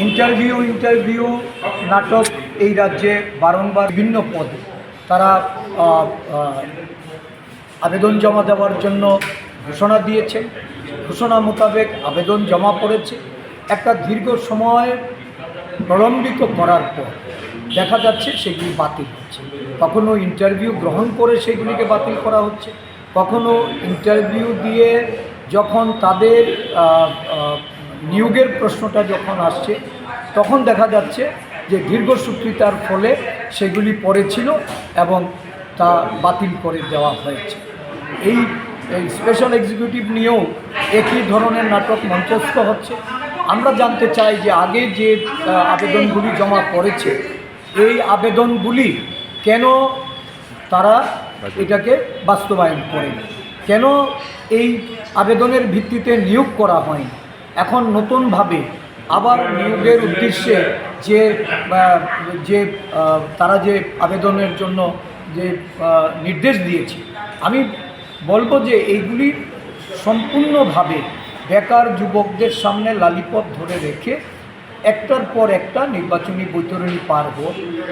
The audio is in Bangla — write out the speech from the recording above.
ইন্টারভিউ নাটক এই রাজ্যে বারংবার বিভিন্ন পদে তারা আবেদন জমা দেওয়ার জন্য ঘোষণা দিয়েছে। ঘোষণা মোতাবেক আবেদন জমা পড়েছে। একটা দীর্ঘ সময় প্রলম্বিত করার পর দেখা যাচ্ছে সেগুলি বাতিল হচ্ছে। কখনো ইন্টারভিউ গ্রহণ করে সেগুলিকে বাতিল করা হচ্ছে, কখনো ইন্টারভিউ দিয়ে যখন তাদের নিয়োগের প্রশ্নটা যখন আসছে তখন দেখা যাচ্ছে যে দীর্ঘসূত্রিতার ফলে সেগুলি পড়েছিল এবং তা বাতিল করে দেওয়া হয়েছে। এই স্পেশাল এক্সিকিউটিভ নিয়েও একই ধরনের নাটক মঞ্চস্থ হচ্ছে। আমরা জানতে চাই যে আগে যে আবেদনগুলি জমা পড়েছে এই আবেদনগুলি কেন তারা এটাকে বাস্তবায়ন করেনি, কেন এই আবেদনের ভিত্তিতে নিয়োগ করা হয়নি। এখন নতুনভাবে আবার নিয়োগের উদ্দেশ্যে যে তারা যে আবেদনের জন্য যে নির্দেশ দিয়েছে, আমি বলবো যে এইগুলি সম্পূর্ণভাবে বেকার যুবকদের সামনে লালিপথ ধরে রেখে একটার পর একটা নির্বাচনী বৈতরণী পার হোক